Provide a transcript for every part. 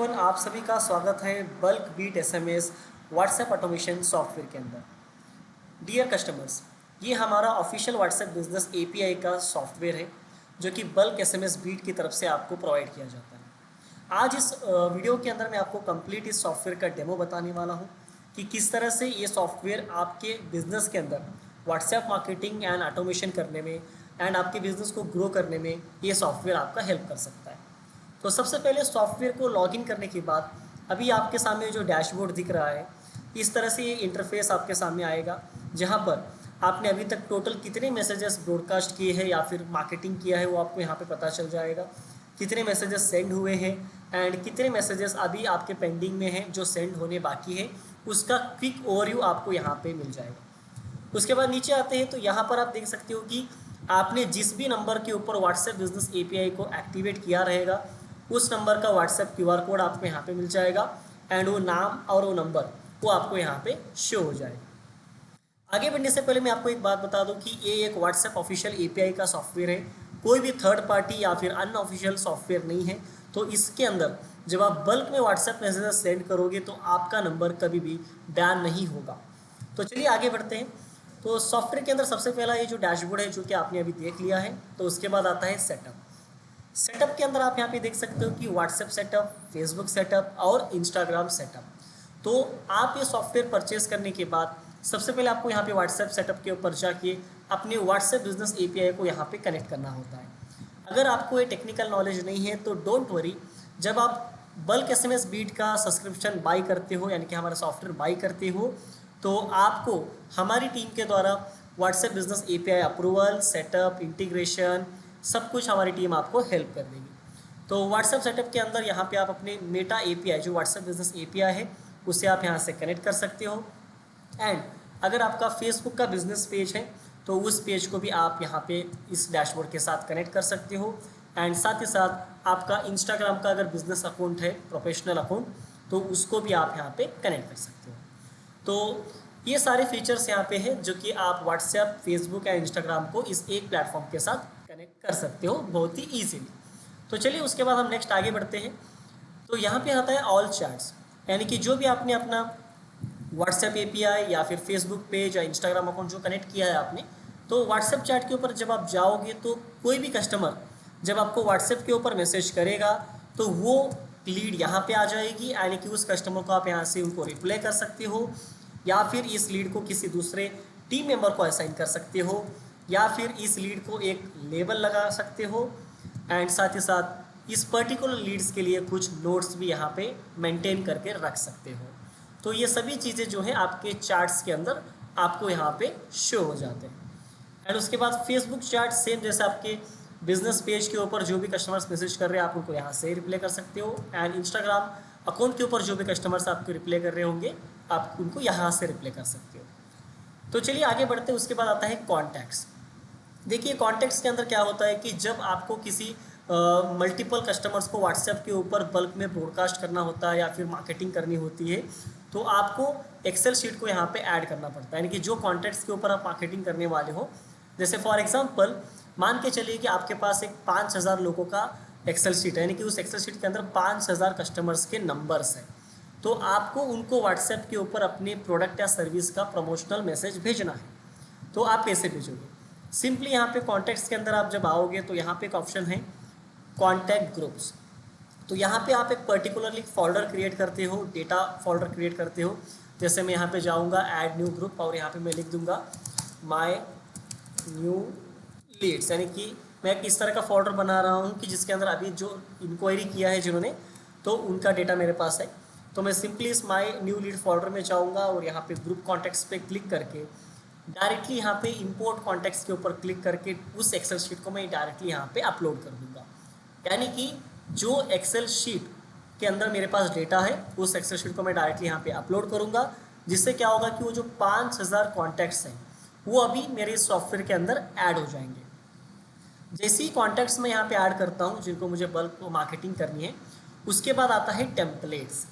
Everyone, आप सभी का स्वागत है bulk beat SMS WhatsApp automation software के अंदर। डियर कस्टमर्स, ये हमारा ऑफिशियल व्हाट्सएप बिजनेस एपीआई का सॉफ्टवेयर है जो कि बल्क एसएमएस बीट की तरफ से आपको प्रोवाइड किया जाता है। आज इस वीडियो के अंदर मैं आपको कंप्लीट इस सॉफ्टवेयर का डेमो बताने वाला हूँ कि किस तरह से ये सॉफ्टवेयर आपके बिजनेस के अंदर व्हाट्सएप मार्केटिंग एंड ऑटोमेशन करने में एंड आपके बिजनेस को ग्रो करने में ये सॉफ्टवेयर आपका हेल्प कर सकता है। तो सबसे पहले सॉफ्टवेयर को लॉगिन करने के बाद अभी आपके सामने जो डैशबोर्ड दिख रहा है, इस तरह से ये इंटरफेस आपके सामने आएगा, जहाँ पर आपने अभी तक टोटल कितने मैसेजेस ब्रॉडकास्ट किए हैं या फिर मार्केटिंग किया है वो आपको यहाँ पे पता चल जाएगा। कितने मैसेजेस सेंड हुए हैं एंड कितने मैसेजेस अभी आपके पेंडिंग में हैं जो सेंड होने बाकी है, उसका क्विक ओवरव्यू आपको यहाँ पे मिल जाएगा। उसके बाद नीचे आते हैं तो यहाँ पर आप देख सकते हो कि आपने जिस भी नंबर के ऊपर व्हाट्सएप बिजनेस एपीआई को एक्टिवेट किया रहेगा उस नंबर का व्हाट्सएप क्यूआर कोड आपको यहाँ पे मिल जाएगा एंड वो नाम और वो नंबर वो आपको यहाँ पे शो हो जाएगा। आगे बढ़ने से पहले मैं आपको एक बात बता दूं कि ये एक व्हाट्सएप ऑफिशियल एपीआई का सॉफ्टवेयर है, कोई भी थर्ड पार्टी या फिर अनऑफिशियल सॉफ्टवेयर नहीं है। तो इसके अंदर जब आप बल्क में व्हाट्सएप मैसेजेस सेंड करोगे तो आपका नंबर कभी भी बैन नहीं होगा। तो चलिए आगे बढ़ते हैं। तो सॉफ्टवेयर के अंदर सबसे पहला ये जो डैशबोर्ड है जो कि आपने अभी देख लिया है, तो उसके बाद आता है सेटअप। सेटअप के अंदर आप यहाँ पे देख सकते हो कि व्हाट्सएप सेटअप, फेसबुक सेटअप और इंस्टाग्राम सेटअप। तो आप ये सॉफ्टवेयर परचेज करने के बाद सबसे पहले आपको यहाँ पे व्हाट्सएप सेटअप के ऊपर जाके अपने व्हाट्सएप बिजनेस एपीआई को यहाँ पे कनेक्ट करना होता है। अगर आपको ये टेक्निकल नॉलेज नहीं है तो डोंट वरी, जब आप बल्क एसएमएस बीट का सब्सक्रिप्शन बाई करते हो यानी कि हमारा सॉफ्टवेयर बाई करते हो तो आपको हमारी टीम के द्वारा WhatsApp business API approval, setup, integration सब कुछ हमारी टीम आपको हेल्प कर देगी। तो व्हाट्सएप सेटअप के अंदर यहाँ पे आप अपने मेटा एपीआई जो व्हाट्सएप बिजनेस एपीआई है उसे आप यहाँ से कनेक्ट कर सकते हो एंड अगर आपका फेसबुक का बिजनेस पेज है तो उस पेज को भी आप यहाँ पे इस डैशबोर्ड के साथ कनेक्ट कर सकते हो एंड साथ ही साथ आपका इंस्टाग्राम का अगर बिजनेस अकाउंट है, प्रोफेशनल अकाउंट, तो उसको भी आप यहाँ पे कनेक्ट कर सकते हो। तो ये सारे फीचर्स यहाँ पे हैं जो कि आप व्हाट्सएप, फेसबुक या इंस्टाग्राम को इस एक प्लेटफॉर्म के साथ कनेक्ट कर सकते हो बहुत ही ईजीली। तो चलिए उसके बाद हम नेक्स्ट आगे बढ़ते हैं। तो यहाँ पे आता है ऑल चैट्स, यानी कि जो भी आपने अपना व्हाट्सएप एपीआई या फिर फेसबुक पेज या इंस्टाग्राम अकाउंट जो कनेक्ट किया है आपने, तो व्हाट्सएप चैट के ऊपर जब आप जाओगे तो कोई भी कस्टमर जब आपको व्हाट्सएप के ऊपर मैसेज करेगा तो वो लीड यहाँ पे आ जाएगी, यानी कि उस कस्टमर को आप यहाँ से उनको रिप्लाई कर सकते हो या फिर इस लीड को किसी दूसरे टीम मेंबर को असाइन कर सकते हो या फिर इस लीड को एक लेबल लगा सकते हो एंड साथ ही साथ इस पर्टिकुलर लीड्स के लिए कुछ नोट्स भी यहाँ पे मेंटेन करके रख सकते हो। तो ये सभी चीज़ें जो है आपके चार्ट्स के अंदर आपको यहाँ पे शो हो जाते हैं। एंड उसके बाद फेसबुक चार्ट सेम जैसे आपके बिजनेस पेज के ऊपर जो भी कस्टमर्स मैसेज कर रहे हैं आप उनको यहाँ से रिप्लाई कर सकते हो एंड इंस्टाग्राम अकाउंट के ऊपर जो भी कस्टमर्स आपको रिप्लाई कर रहे होंगे आप उनको यहाँ से रिप्लाई कर सकते हो। तो चलिए आगे बढ़ते हैं। उसके बाद आता है कॉन्टैक्ट्स। देखिए कॉन्टैक्ट्स के अंदर क्या होता है कि जब आपको किसी मल्टीपल कस्टमर्स को व्हाट्सएप के ऊपर बल्क में ब्रॉडकास्ट करना होता है या फिर मार्केटिंग करनी होती है तो आपको एक्सेल शीट को यहाँ पे ऐड करना पड़ता है, यानी कि जो कॉन्टैक्ट्स के ऊपर आप मार्केटिंग करने वाले हो। जैसे फॉर एग्जांपल मान के चलिए कि आपके पास एक 5000 लोगों का एक्सेल शीट है, यानी कि उस एक्सेल शीट के अंदर 5000 कस्टमर्स के नंबर्स हैं। तो आपको उनको व्हाट्सएप के ऊपर अपने प्रोडक्ट या सर्विस का प्रमोशनल मैसेज भेजना है। तो आप कैसे भेजोगे? सिंपली यहाँ पे कॉन्टैक्ट्स के अंदर आप जब आओगे तो यहाँ पे एक ऑप्शन है कॉन्टैक्ट ग्रुप्स। तो यहाँ पे आप एक पर्टिकुलरली फोल्डर क्रिएट करते हो, डेटा फोल्डर क्रिएट करते हो। जैसे मैं यहाँ पे जाऊँगा ऐड न्यू ग्रुप और यहाँ पे मैं लिख दूँगा माय न्यू लीड्स, यानी कि मैं इस तरह का फोल्डर बना रहा हूँ कि जिसके अंदर अभी जो इंक्वायरी किया है जिन्होंने तो उनका डेटा मेरे पास है। तो मैं simply is my new lead folder में जाऊँगा और यहाँ पे ग्रुप कॉन्टैक्ट्स पे क्लिक करके डायरेक्टली यहाँ पे इंपोर्ट कॉन्टैक्ट्स के ऊपर क्लिक करके उस एक्सेल शीट को मैं डायरेक्टली यहाँ पे अपलोड कर दूँगा। यानी कि जो एक्सेल शीट के अंदर मेरे पास डेटा है उस एक्सेल शीट को मैं डायरेक्टली यहाँ पे अपलोड करूँगा, जिससे क्या होगा कि वो जो 5000 कॉन्टैक्ट्स हैं वो अभी मेरे सॉफ्टवेयर के अंदर ऐड हो जाएंगे। जैसे ही कॉन्टैक्ट्स मैं यहाँ पे ऐड करता हूँ जिनको मुझे बल्क मार्केटिंग करनी है, उसके बाद आता है टेम्पलेट्स,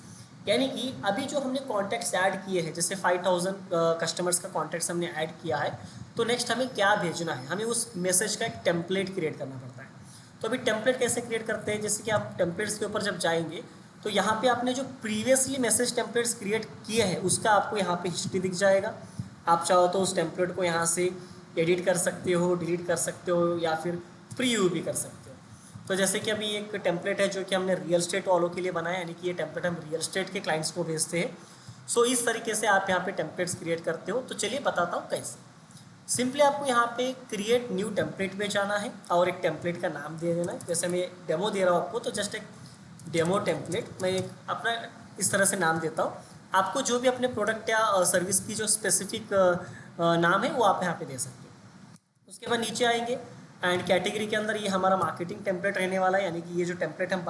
यानी कि अभी जो हमने कॉन्टैक्ट्स ऐड किए हैं, जैसे 5000 कस्टमर्स का कॉन्टैक्ट्स हमने ऐड किया है, तो नेक्स्ट हमें क्या भेजना है, हमें उस मैसेज का एक टेम्पलेट क्रिएट करना पड़ता है। तो अभी टेम्पलेट कैसे क्रिएट करते हैं, जैसे कि आप टेम्पलेट्स के ऊपर जब जाएंगे तो यहाँ पे आपने जो प्रीवियसली मैसेज टेम्पलेट्स क्रिएट किए हैं उसका आपको यहाँ पे हिस्ट्री दिख जाएगा। आप चाहो तो उस टेम्पलेट को यहाँ से एडिट कर सकते हो, डिलीट कर सकते हो, या फिर प्रीव्यू भी कर सकते हो। तो जैसे कि अभी एक टेम्पलेट है जो कि हमने रियल एस्टेट वालों के लिए बनाया, यानी कि ये टेम्पलेट हम रियल एस्टेट के क्लाइंट्स को भेजते हैं। सो इस तरीके से आप यहाँ पे टेम्पलेट्स क्रिएट करते हो। तो चलिए बताता हूँ कैसे। सिंपली आपको यहाँ पे क्रिएट न्यू टेम्पलेट पे जाना है और एक टेम्पलेट का नाम दे देना है। जैसे मैं डेमो दे रहा हूँ आपको, तो जस्ट एक डेमो टेम्पलेट मैं एक अपना इस तरह से नाम देता हूँ। आपको जो भी अपने प्रोडक्ट या सर्विस की जो स्पेसिफिक नाम है वो आप यहाँ पे दे सकते हो। उसके बाद नीचे आएंगे एंड कैटेगरी के अंदर ये हमारा मार्केटिंग टेम्पलेट रहने वाला है, यानी कि ये जो टेम्पलेट हम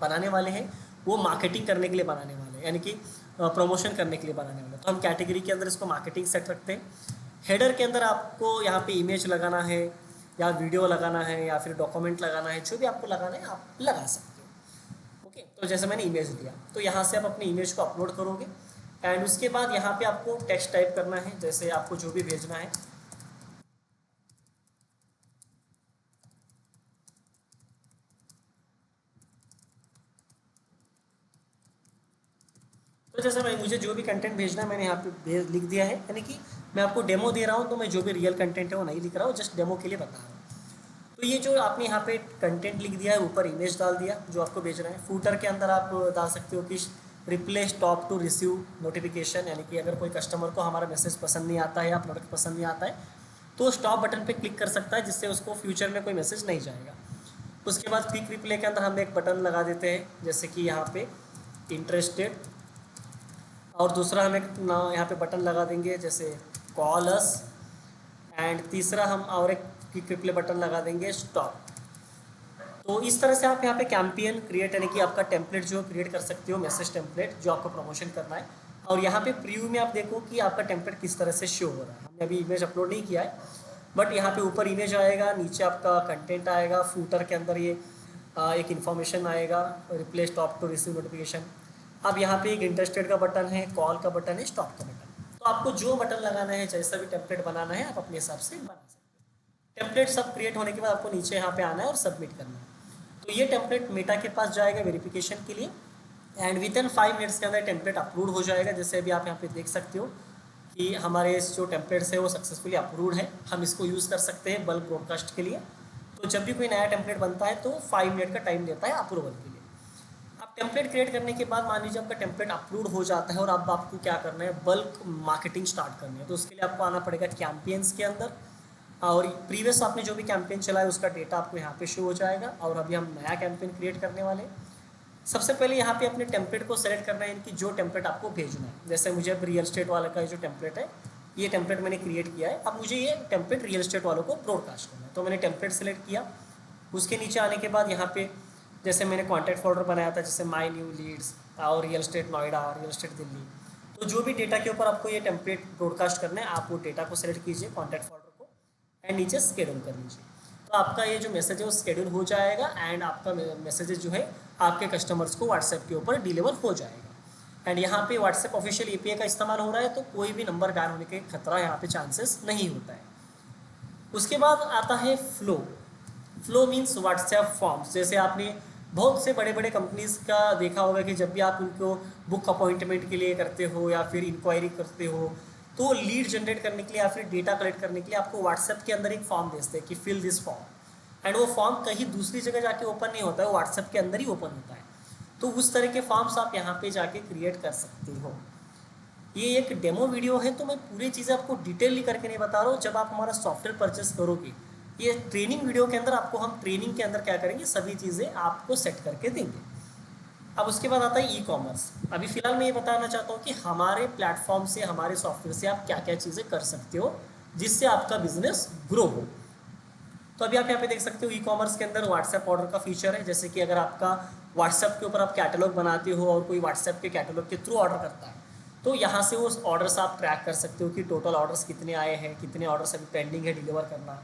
बनाने वाले हैं वो मार्केटिंग करने के लिए बनाने वाले हैं, यानी कि प्रमोशन करने के लिए बनाने वाले हैं। तो हम कैटेगरी के अंदर इसको मार्केटिंग सेट रखते हैं। हेडर के अंदर आपको यहाँ पे इमेज लगाना है या वीडियो लगाना है या फिर डॉक्यूमेंट लगाना है, जो भी आपको लगाना है आप लगा सकते हो। ओके, तो जैसे मैंने इमेज दिया तो यहाँ से आप अपनी इमेज को अपलोड करोगे एंड उसके बाद यहाँ पे आपको टेक्स्ट टाइप करना है, जैसे आपको जो भी भेजना है। तो जैसे मैं मुझे जो भी कंटेंट भेजना है मैंने यहाँ पे लिख दिया है, यानी कि मैं आपको डेमो दे रहा हूँ तो मैं जो भी रियल कंटेंट है वो नहीं लिख रहा हूँ, जस्ट डेमो के लिए बता रहा हूँ। तो ये जो आपने यहाँ पे कंटेंट लिख दिया है, ऊपर इमेज डाल दिया जो आपको भेजना है। फूटर के अंदर आप डाल सकते हो कि reply stop to receive notification, यानी कि अगर कोई कस्टमर को हमारा मैसेज पसंद नहीं आता है या प्रोडक्ट पसंद नहीं आता है तो स्टॉप बटन पे क्लिक कर सकता है, जिससे उसको फ्यूचर में कोई मैसेज नहीं जाएगा। उसके बाद क्विक रिप्ले के अंदर हम एक बटन लगा देते हैं, जैसे कि यहाँ पे इंटरेस्टेड, और दूसरा हम एक यहाँ पे बटन लगा देंगे जैसे कॉल अस, एंड तीसरा हम और एक क्विक रिप्ले बटन लगा देंगे स्टॉप। तो इस तरह से आप यहाँ पे कैंपेन क्रिएट, यानी कि आपका टेम्पलेट जो क्रिएट कर सकते हो, मैसेज टेम्पलेट जो आपको प्रमोशन करना है। और यहाँ पे प्रीव्यू में आप देखो कि आपका टेम्पलेट किस तरह से शो हो रहा है। हमने अभी इमेज अपलोड नहीं किया है, बट यहाँ पे ऊपर इमेज आएगा, नीचे आपका कंटेंट आएगा, फूटर के अंदर ये एक इन्फॉर्मेशन आएगा, reply stop to receive notification. अब यहाँ पे एक इंटरेस्टेड का बटन है, कॉल का बटन है, स्टॉप का बटन। तो आपको जो बटन लगाना है, जैसा भी टेम्पलेट बनाना है, आप अपने हिसाब से बना सकते हो। टेम्पलेट सब क्रिएट होने के बाद आपको नीचे यहाँ पे आना है और सबमिट करना है। तो ये टेम्पलेट मेटा के पास जाएगा वेरिफिकेशन के लिए एंड विद इन 5 मिनट्स के अंदर टेम्पलेट अप्रूव हो जाएगा। जैसे अभी आप यहाँ पे देख सकते हो कि हमारे जो टेम्पलेट्स है वो सक्सेसफुली अप्रूव्ड है। हम इसको यूज़ कर सकते हैं बल्क ब्रॉडकास्ट के लिए। तो जब भी कोई नया टेम्पलेट बनता है तो 5 मिनट का टाइम देता है अप्रूवल के लिए। अब टेम्पलेट क्रिएट करने के बाद मान लीजिए आपका टेम्पलेट अप्रूव हो जाता है और अब आपको क्या करना है, बल्क मार्केटिंग स्टार्ट करनी है। तो उसके लिए आपको आना पड़ेगा कैंपेन्स के अंदर, और प्रीवियस आपने जो भी कैंपेन चलाया उसका डेटा आपको यहाँ पे शो हो जाएगा। और अभी हम नया कैंपेन क्रिएट करने वाले हैं। सबसे पहले यहाँ पे अपने टेम्पलेट को सेलेक्ट करना है, इनकी जो टेम्पलेट आपको भेजना है। जैसे मुझे अब रियल एस्टेट वाले का जो टेम्पलेट है, ये टेम्पलेट मैंने क्रिएट किया है। अब मुझे ये टेम्पलेट रियल एस्टेट वालों को ब्रॉडकास्ट करना है, तो मैंने टेम्पलेट सेलेक्ट किया। उसके नीचे आने के बाद यहाँ पे जैसे मैंने कॉन्टैक्ट फोल्डर बनाया था, जैसे माई न्यू लीड्स और real estate Noida, real estate Delhi. तो जो भी डेटा के ऊपर आपको ये टेम्पलेट ब्रॉडकास्ट करना है, आप वो डेटा को सेलेक्ट कीजिए, कॉन्टैक्ट फोल्डर को, एंड नीचे स्केड्यूल कर लीजिए। तो आपका ये जो मैसेज है वो स्केड्यूल हो जाएगा एंड आपका मैसेजेस जो है आपके कस्टमर्स को व्हाट्सएप के ऊपर डिलीवर हो जाएगा। एंड यहाँ पे व्हाट्सएप ऑफिशियल एपीआई का इस्तेमाल हो रहा है, तो कोई भी नंबर बैन होने के खतरा यहाँ पे चांसेस नहीं होता है। उसके बाद आता है flow. Flow means WhatsApp forms. जैसे आपने बहुत से बड़े बड़े कंपनीज का देखा होगा कि जब भी आप उनको बुक अपॉइंटमेंट के लिए करते हो या फिर इंक्वायरी करते हो, तो लीड जनरेट करने के लिए या फिर डेटा कलेक्ट करने के लिए आपको व्हाट्सएप के अंदर एक फॉर्म भेजते हैं कि फिल दिस फॉर्म। एंड वो फॉर्म कहीं दूसरी जगह जाके ओपन नहीं होता है, वो व्हाट्सएप के अंदर ही ओपन होता है। तो उस तरह के फॉर्म्स आप यहाँ पे जाके क्रिएट कर सकते हो। ये एक डेमो वीडियो है, तो मैं पूरी चीज़ें आपको डिटेल करके नहीं बता रहा हूँ। जब आप हमारा सॉफ्टवेयर परचेस करोगे, ये ट्रेनिंग वीडियो के अंदर आपको हम ट्रेनिंग के अंदर क्या करेंगे, सभी चीज़ें आपको सेट करके देंगे। अब उसके बाद आता है ई कॉमर्स। अभी फिलहाल मैं ये बताना चाहता हूँ कि हमारे प्लेटफॉर्म से, हमारे सॉफ्टवेयर से आप क्या क्या चीज़ें कर सकते हो जिससे आपका बिजनेस ग्रो हो। तो अभी आप यहाँ पे देख सकते हो ई कॉमर्स के अंदर व्हाट्सएप ऑर्डर का फीचर है। जैसे कि अगर आपका व्हाट्सएप के ऊपर आप कैटलॉग बनाते हो और कोई व्हाट्सएप के कैटलॉग के थ्रू ऑर्डर करता है, तो यहाँ से वो ऑर्डर्स आप ट्रैक कर सकते हो कि टोटल ऑर्डर्स कितने आए हैं, कितने ऑर्डर्स अभी पेंडिंग है डिलीवर करना,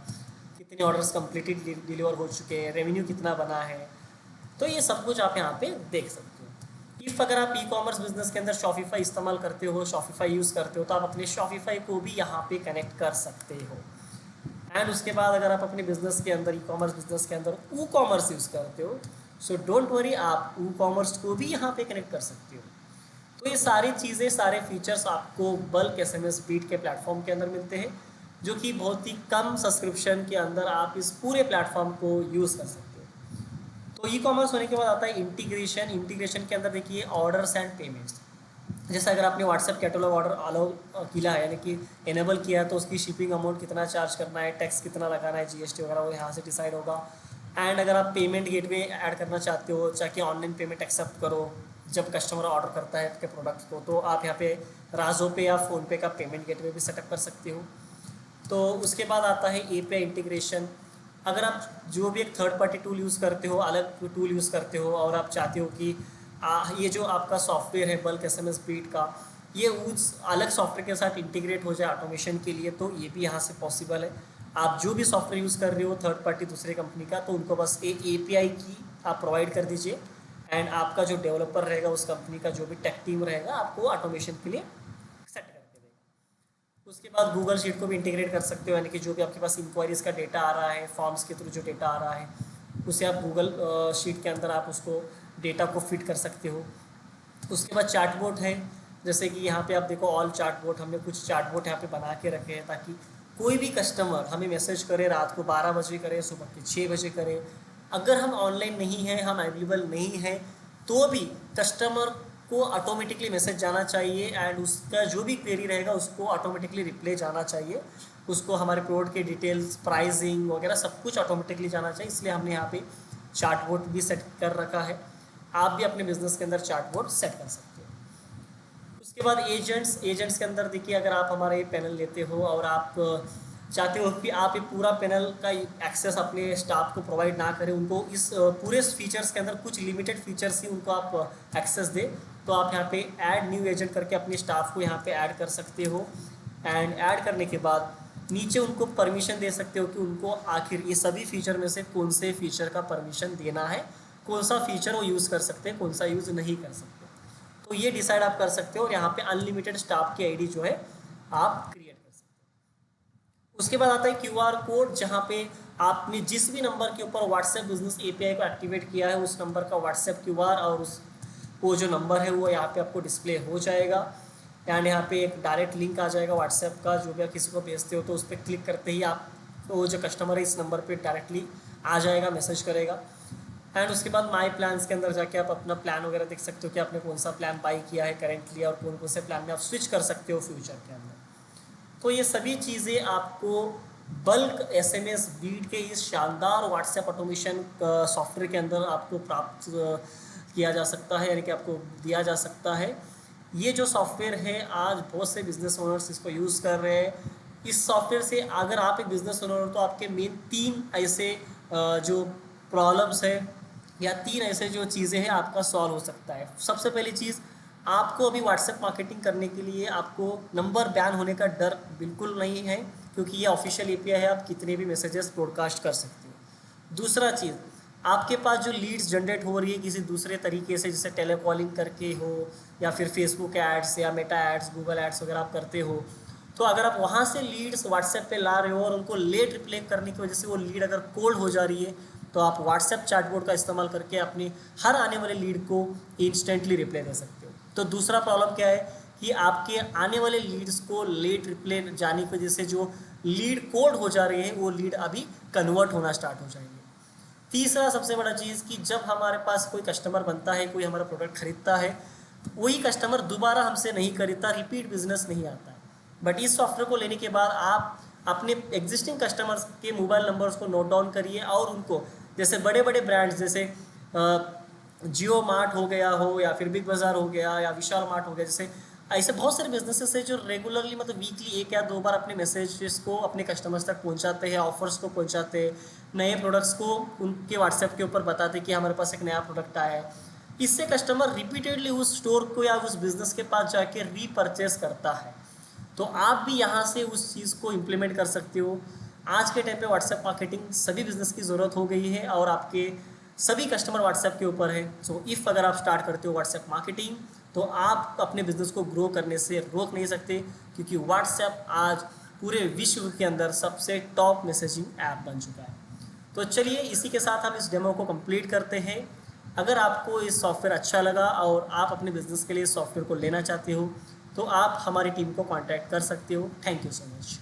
कितने ऑर्डर्स कम्प्लीटली डिलीवर हो चुके हैं, रेवेन्यू कितना बना है। तो ये सब कुछ आप यहाँ पे देख सकते हो। इफ़ अगर आप ई कॉमर्स बिजनेस के अंदर शॉपिफाई इस्तेमाल करते हो, शॉपिफाई यूज़ करते हो, तो आप अपने शॉपिफाई को भी यहाँ पे कनेक्ट कर सकते हो। एंड उसके बाद अगर आप अपने बिजनेस के अंदर, ई कॉमर्स बिजनेस के अंदर वो कॉमर्स यूज़ करते हो, सो डोंट वरी, आप ई कॉमर्स को भी यहाँ पे कनेक्ट कर सकते हो। तो ये सारी चीज़ें, सारे फीचर्स आपको बल्क एसएमएस बीट के प्लेटफॉर्म के अंदर मिलते हैं, जो कि बहुत ही कम सब्सक्रिप्शन के अंदर आप इस पूरे प्लेटफॉर्म को यूज़ कर सकते हो। तो ई कॉमर्स होने के बाद आता है इंटीग्रेशन। इंटीग्रेशन के अंदर देखिए ऑर्डर्स एंड पेमेंट्स। जैसे अगर आपने व्हाट्सएप कैटलॉग ऑर्डर अलाउ किया है, यानी कि इनेबल किया है, तो उसकी शिपिंग अमाउंट कितना चार्ज करना है, टैक्स कितना लगाना है, जीएसटी वगैरह वो यहाँ से डिसाइड होगा। एंड अगर आप पेमेंट गेटवे ऐड करना चाहते हो, चाहे ऑनलाइन पेमेंट एक्सेप्ट करो जब कस्टमर ऑर्डर करता है आपके प्रोडक्ट को, तो आप यहाँ पे राजो पे या फ़ोनपे का पेमेंट गेटवे भी सेटअप कर सकते हो। तो उसके बाद आता है एपीआई इंटीग्रेशन। अगर आप जो भी एक थर्ड पार्टी टूल यूज़ करते हो, अलग टूल यूज़ करते हो, और आप चाहते हो कि ये जो आपका सॉफ्टवेयर है बल्क एसएमएस बीट का, ये उस अलग सॉफ्टवेयर के साथ इंटीग्रेट हो जाए ऑटोमेशन के लिए, तो ये भी यहाँ से पॉसिबल है। आप जो भी सॉफ्टवेयर यूज़ कर रहे हो थर्ड पार्टी दूसरे कंपनी का, तो उनको बस एक एपीआई की आप प्रोवाइड कर दीजिए, एंड आपका जो डेवलपर रहेगा उस कंपनी का, जो भी टेक टीम रहेगा, आपको ऑटोमेशन के लिए सेट करके देगा। उसके बाद गूगल शीट को भी इंटीग्रेट कर सकते हो, यानी कि जो भी आपके पास इंक्वायरीज़ का डेटा आ रहा है, फॉर्म्स के थ्रू जो डेटा आ रहा है, उसे आप गूगल शीट के अंदर आप उसको डेटा को फिट कर सकते हो। उसके बाद चार्टबोर्ड है, जैसे कि यहाँ पे आप देखो ऑल चार्टबोर्ड, हमने कुछ चार्टबोर्ड यहाँ पे बना के रखे हैं, ताकि कोई भी कस्टमर हमें मैसेज करे, रात को 12 बजे करे, सुबह के 6 बजे करे, अगर हम ऑनलाइन नहीं हैं, हम अवेलेबल नहीं हैं, तो भी कस्टमर को ऑटोमेटिकली मैसेज जाना चाहिए, एंड उसका जो भी क्वेरी रहेगा उसको ऑटोमेटिकली रिप्लाई जाना चाहिए, उसको हमारे प्रोडक्ट के डिटेल्स, प्राइसिंग वगैरह सब कुछ ऑटोमेटिकली जाना चाहिए। इसलिए हमने यहाँ पे चार्टबोर्ड भी सेट कर रखा है। आप भी अपने बिजनेस के अंदर चार्टबोर्ड सेट कर सकते हो। उसके बाद एजेंट्स के अंदर देखिए, अगर आप हमारा ये पैनल लेते हो और आप चाहते हो कि आप ये पूरा पैनल का एक्सेस अपने स्टाफ को प्रोवाइड ना करें, उनको इस पूरे फीचर्स के अंदर कुछ लिमिटेड फीचर्स ही उनको आप एक्सेस दें, तो आप यहाँ पे ऐड न्यू एजेंट करके अपने स्टाफ को यहाँ पे ऐड कर सकते हो। एंड ऐड करने के बाद नीचे उनको परमिशन दे सकते हो कि उनको आखिर ये सभी फीचर में से कौन से फीचर का परमिशन देना है, कौन सा फीचर वो यूज़ कर सकते हैं, कौन सा यूज़ नहीं कर सकते, तो ये डिसाइड आप कर सकते हो। और यहाँ पे अनलिमिटेड स्टाफ की आईडी जो है आप क्रिएट कर सकते हो। उसके बाद आता है क्यूआर कोड, जहाँ पे आपने जिस भी नंबर के ऊपर व्हाट्सएप बिजनेस एपीआई को एक्टिवेट किया है, उस नंबर का व्हाट्सएप क्यूआर और उस वो जो नंबर है वो यहाँ पे आपको डिस्प्ले हो जाएगा। एंड यहाँ पे एक डायरेक्ट लिंक आ जाएगा व्हाट्सएप का, जो भी आप किसी को भेजते हो तो उस पर क्लिक करते ही आप वो जो कस्टमर है इस नंबर पे डायरेक्टली आ जाएगा, मैसेज करेगा। एंड उसके बाद माई प्लान्स के अंदर जाके आप अपना प्लान वगैरह देख सकते हो कि आपने कौन सा प्लान बाई किया है करेंटली, और कौन कौन से प्लान में आप स्विच कर सकते हो फ्यूचर के अंदर। तो ये सभी चीज़ें आपको बल्क एसएमएस बीट के इस शानदार व्हाट्सएप ऑटोमेशन सॉफ्टवेयर के अंदर आपको प्राप्त किया जा सकता है, यानी कि आपको दिया जा सकता है। ये जो सॉफ्टवेयर है आज बहुत से बिजनेस ओनर्स इसको यूज़ कर रहे हैं। इस सॉफ्टवेयर से अगर आप एक बिजनेस ओनर हो तो आपके मेन 3 ऐसे जो प्रॉब्लम्स है या 3 ऐसे जो चीज़ें हैं आपका सॉल्व हो सकता है। सबसे पहली चीज़, आपको अभी व्हाट्सएप मार्केटिंग करने के लिए आपको नंबर बैन होने का डर बिल्कुल नहीं है, क्योंकि ये ऑफिशियल एपीआई है, आप कितने भी मैसेजेस ब्रॉडकास्ट कर सकते हो। दूसरा चीज़, आपके पास जो लीड्स जनरेट हो रही है किसी दूसरे तरीके से, जैसे टेलीकॉलिंग करके हो या फिर फेसबुक एड्स या मेटा एड्स, गूगल एड्स वगैरह आप करते हो, तो अगर आप वहाँ से लीड्स व्हाट्सएप पे ला रहे हो और उनको लेट रिप्लाई करने की वजह से वो लीड अगर कोल्ड हो जा रही है, तो आप व्हाट्सएप चैटबॉट का इस्तेमाल करके अपनी हर आने वाले लीड को इंस्टेंटली रिप्लाई दे सकते हो। तो दूसरा प्रॉब्लम क्या है कि आपके आने वाले लीड्स को लेट रिप्लाई जाने की वजह से जो लीड कोड हो जा रहे हैं वो लीड अभी कन्वर्ट होना स्टार्ट हो जाएंगे। तीसरा सबसे बड़ा चीज़ कि जब हमारे पास कोई कस्टमर बनता है, कोई हमारा प्रोडक्ट खरीदता है, वही कस्टमर दोबारा हमसे नहीं खरीदता, रिपीट बिजनेस नहीं आता है। बट इस सॉफ्टवेयर को लेने के बाद आप अपने एग्जिस्टिंग कस्टमर्स के मोबाइल नंबर्स को नोट डाउन करिए और उनको, जैसे बड़े बड़े ब्रांड्स जैसे जियो मार्ट हो गया हो या फिर बिग बाज़ार हो गया या विशाल मार्ट हो गया, जैसे ऐसे बहुत सारे बिजनेसेस है जो रेगुलरली मतलब वीकली 1 या 2 बार अपने मैसेजेस को अपने कस्टमर्स तक पहुंचाते हैं, ऑफर्स को पहुंचाते हैं, नए प्रोडक्ट्स को उनके व्हाट्सएप के ऊपर बताते हैं कि हमारे पास एक नया प्रोडक्ट आया है। इससे कस्टमर रिपीटेडली उस स्टोर को या उस बिज़नेस के पास जाके रीपरचेस करता है। तो आप भी यहाँ से उस चीज़ को इम्प्लीमेंट कर सकते हो। आज के टाइम पे व्हाट्सएप मार्केटिंग सभी बिजनेस की ज़रूरत हो गई है और आपके सभी कस्टमर व्हाट्सएप के ऊपर है। सो इफ़ अगर आप स्टार्ट करते हो व्हाट्सएप मार्केटिंग, तो आप अपने बिजनेस को ग्रो करने से रोक नहीं सकते, क्योंकि व्हाट्सएप आज पूरे विश्व के अंदर सबसे टॉप मैसेजिंग ऐप बन चुका है। तो चलिए इसी के साथ हम इस डेमो को कंप्लीट करते हैं। अगर आपको इस सॉफ्टवेयर अच्छा लगा और आप अपने बिजनेस के लिए इस सॉफ्टवेयर को लेना चाहते हो तो आप हमारी टीम को कांटेक्ट कर सकते हो। Thank you so much.